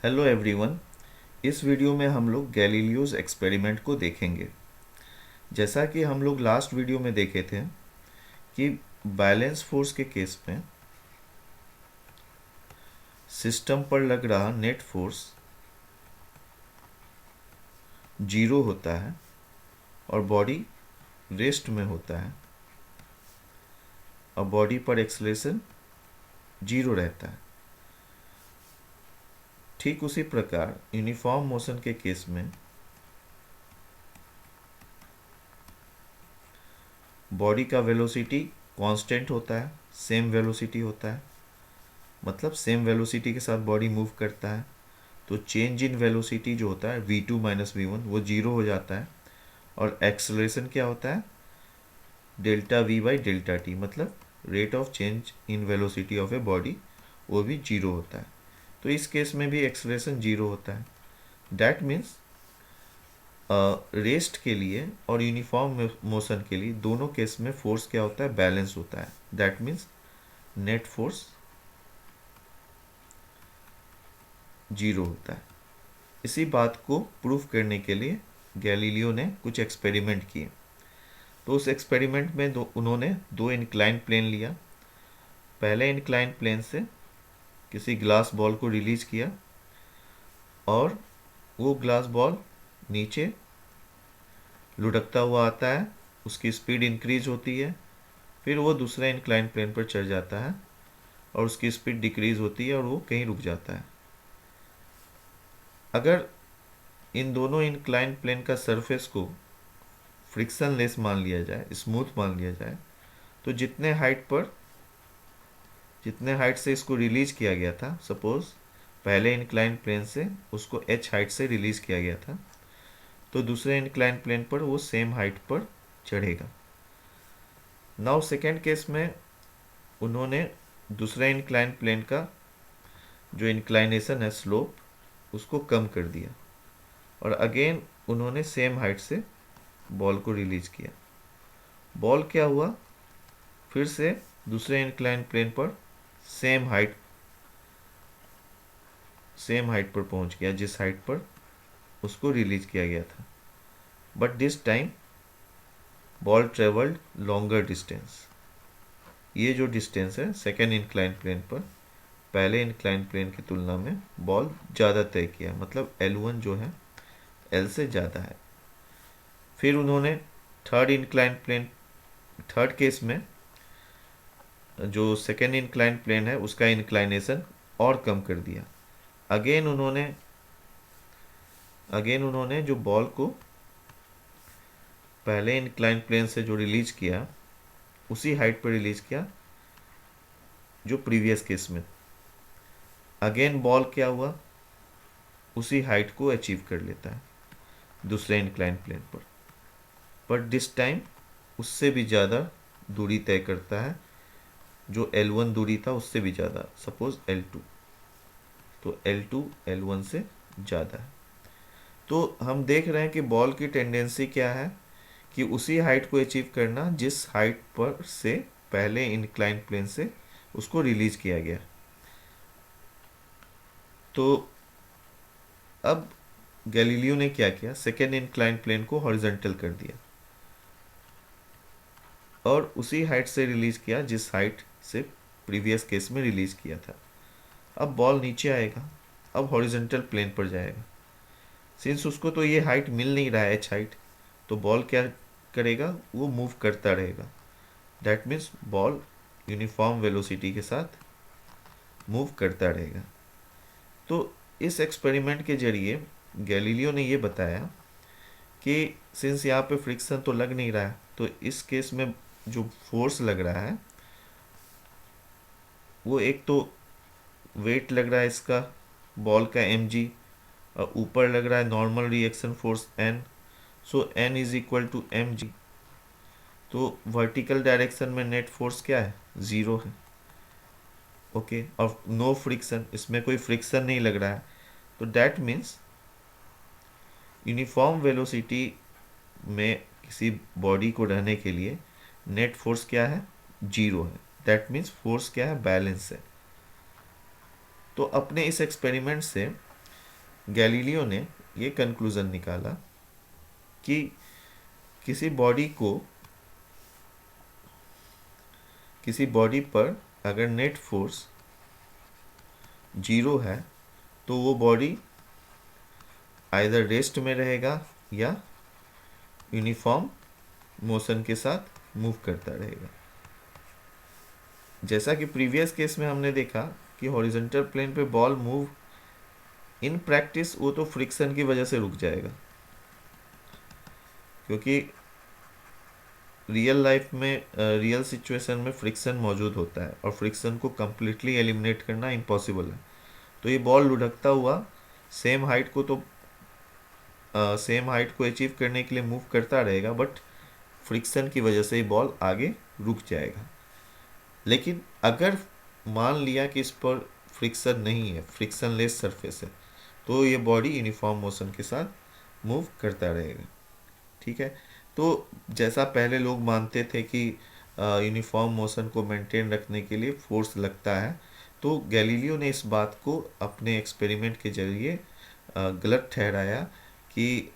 Hello everyone. इस video में हम लोग गैलीलियोस एक्सपेरिमेंट को देखेंगे। जैसा कि हम लोग लास्ट वीडियो में देखे थे कि बैलेंस फोर्स के केस में सिस्टम पर लग रहा नेट फोर्स जीरो होता है और बॉडी रेस्ट में होता है और बॉडी पर एक्सेलरेशन जीरो रहता है। ठीक उसी प्रकार यूनिफॉर्म मोशन के केस में बॉडी का वेलोसिटी कांस्टेंट होता है, सेम वेलोसिटी होता है, मतलब सेम वेलोसिटी के साथ बॉडी मूव करता है। तो चेंज इन वेलोसिटी जो होता है v2 माइनस v1 वो जीरो हो जाता है और एक्सेलरेशन क्या होता है delta v by delta t, मतलब rate of change in velocity of a body वो भी जीरो होता है। तो इस केस में भी एक्सेलरेशन जीरो होता है। डैट मीन्स रेस्ट के लिए और यूनिफॉर्म मोशन के लिए दोनों केस में फोर्स क्या होता है, बैलेंस होता है। That means net force zero होता है। इसी बात को प्रूफ करने के लिए गैलीलियो ने कुछ एक्सपेरिमेंट किए। तो उस एक्सपेरिमेंट में उन्होंने दो इंक्लाइन प्लेन लिया। पहले इंक्लाइन प्लेन से किसी ग्लास बॉल को रिलीज किया और वो ग्लास बॉल नीचे लुढ़कता हुआ आता है, उसकी स्पीड इंक्रीज होती है, फिर वो दूसरे इंक्लाइन प्लेन पर चढ़ जाता है और उसकी स्पीड डिक्रीज होती है और वो कहीं रुक जाता है। अगर इन दोनों इंक्लाइन प्लेन का सरफेस को फ्रिक्शन लेस मान लिया जाए, स्मूथ मान लिया जाए, तो जितने हाइट से इसको रिलीज किया गया था, सपोज पहले इंक्लाइन प्लेन से उसको h हाइट से रिलीज किया गया था, तो दूसरे इंक्लाइन प्लेन पर वो सेम हाइट पर चढ़ेगा। नाउ सेकेंड केस में उन्होंने दूसरे इंक्लाइन प्लेन का जो इंक्लाइनेशन है, स्लोप, उसको कम कर दिया और अगेन उन्होंने सेम हाइट से बॉल को रिलीज किया। बॉल क्या हुआ, फिर से दूसरे इंक्लाइन प्लेन पर सेम हाइट पर पहुंच गया जिस हाइट पर उसको रिलीज किया गया था। But this time ball travelled longer distance. ये जो डिस्टेंस है सेकेंड इंक्लाइन प्लेन पर पहले इंक्लाइन प्लेन की तुलना में बॉल ज़्यादा तय किया, मतलब L1 जो है L से ज़्यादा है। फिर उन्होंने थर्ड केस में जो सेकेंड इंक्लाइन प्लेन है उसका इंक्लाइनेशन और कम कर दिया। अगेन उन्होंने जो बॉल को पहले इंक्लाइन प्लेन से जो रिलीज किया उसी हाइट पर रिलीज किया जो प्रीवियस केस में। अगेन बॉल क्या हुआ, उसी हाइट को अचीव कर लेता है दूसरे इंक्लाइन प्लेन पर, बट दिस टाइम उससे भी ज़्यादा दूरी तय करता है। जो L1 दूरी था उससे भी ज़्यादा, सपोज L2, तो L2 L1 से ज़्यादा है। तो हम देख रहे हैं कि बॉल की टेंडेंसी क्या है कि उसी हाइट को अचीव करना जिस हाइट पर से पहले इंक्लाइन प्लेन से उसको रिलीज किया गया। तो अब गैलीलियो ने क्या किया, सेकेंड इंक्लाइन प्लेन को हॉरिजॉन्टल कर दिया और उसी हाइट से रिलीज किया जिस हाइट से प्रीवियस केस में रिलीज किया था। अब बॉल नीचे आएगा, अब हॉरिजॉन्टल प्लेन पर जाएगा। सिंस उसको तो ये हाइट मिल नहीं रहा है h हाइट, तो बॉल क्या करेगा, वो मूव करता रहेगा। That means ball uniform velocity के साथ मूव करता रहेगा। तो इस एक्सपेरिमेंट के जरिए गैलीलियो ने ये बताया कि सिंस यहाँ पे फ्रिक्शन तो लग नहीं रहा है, तो इस केस में जो फोर्स लग रहा है वो एक तो वेट लग रहा है इसका बॉल का mg, और ऊपर लग रहा है normal reaction force n, so n is equal to mg। तो वर्टिकल डायरेक्शन में नेट फोर्स क्या है, ज़ीरो है। ओके, और नो फ्रिक्शन, इसमें कोई फ्रिक्शन नहीं लग रहा है, तो डैट मीन्स यूनिफॉर्म वेलोसिटी में किसी बॉडी को रहने के लिए नेट फोर्स क्या है, जीरो है। दैट मीन्स फोर्स क्या है, बैलेंस है। तो अपने इस एक्सपेरिमेंट से गैलीलियो ने ये कंक्लूज़न निकाला कि किसी बॉडी को, किसी बॉडी पर अगर नेट फोर्स 0 है तो वो बॉडी आइदर रेस्ट में रहेगा या यूनिफॉर्म मोशन के साथ मूव करता रहेगा। जैसा कि प्रीवियस केस में हमने देखा कि हॉरिजॉन्टल प्लेन पे बॉल मूव इन प्रैक्टिस वो तो फ्रिक्शन की वजह से रुक जाएगा, क्योंकि रियल लाइफ में रियल सिचुएशन में फ्रिक्शन मौजूद होता है और फ्रिक्शन को कम्प्लीटली एलिमिनेट करना इम्पॉसिबल है। तो ये बॉल लुढ़कता हुआ सेम हाइट को तो सेम हाइट को अचीव करने के लिए मूव करता रहेगा, बट फ्रिक्शन की वजह से ये बॉल आगे रुक जाएगा। लेकिन अगर मान लिया कि इस पर फ्रिक्शन नहीं है, फ्रिक्शनलेस सरफेस है, तो ये बॉडी यूनिफॉर्म मोशन के साथ मूव करता रहेगा। ठीक है, तो जैसा पहले लोग मानते थे कि यूनिफॉर्म मोशन को मेंटेन रखने के लिए फोर्स लगता है, तो गैलीलियो ने इस बात को अपने एक्सपेरिमेंट के जरिए गलत ठहराया कि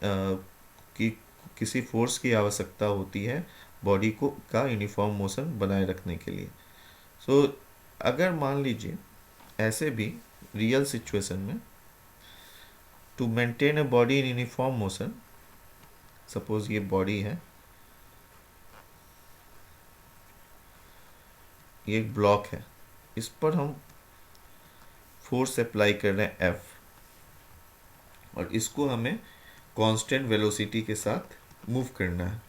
किसी फोर्स की आवश्यकता होती है बॉडी को का यूनिफॉर्म मोशन बनाए रखने के लिए। सो अगर मान लीजिए ऐसे भी रियल सिचुएशन में to maintain a body in uniform motion, suppose ये बॉडी है, ये एक ब्लॉक है, इस पर हम फोर्स अप्लाई कर रहे हैं F, और इसको हमें कांस्टेंट वेलोसिटी के साथ मूव करना है।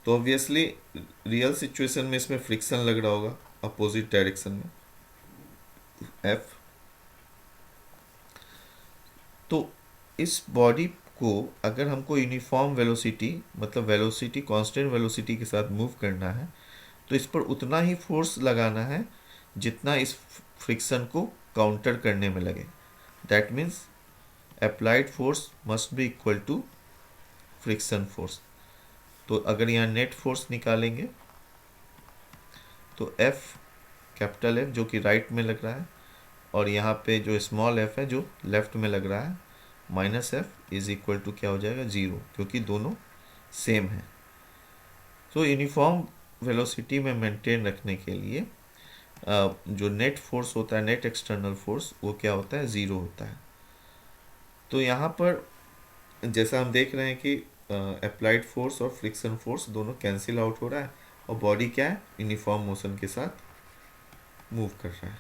तो ऑब्वियसली रियल सिचुएशन में इसमें फ्रिक्शन लग रहा होगा अपोजिट डायरेक्शन में F। तो इस बॉडी को अगर हमको यूनिफॉर्म वेलोसिटी मतलब वेलोसिटी कांस्टेंट वेलोसिटी के साथ मूव करना है, तो इस पर उतना ही फोर्स लगाना है जितना इस फ्रिक्शन को काउंटर करने में लगे। That means applied force must be equal to friction force. तो अगर यहाँ नेट फोर्स निकालेंगे तो F, कैपिटल F जो कि राइट में लग रहा है, और यहाँ पे जो स्मॉल f है जो लेफ्ट में लग रहा है, minus F is equal to क्या हो जाएगा 0, क्योंकि दोनों सेम है। तो यूनिफॉर्म वेलोसिटी में मेंटेन रखने के लिए जो नेट फोर्स होता है, नेट एक्सटर्नल फोर्स, वो क्या होता है 0 होता है। तो यहाँ पर जैसा हम देख रहे हैं कि अप्लाइड फोर्स और फ्रिक्शन फोर्स दोनों कैंसिल आउट हो रहा है और बॉडी क्या है यूनिफॉर्म मोशन के साथ मूव कर रहा है।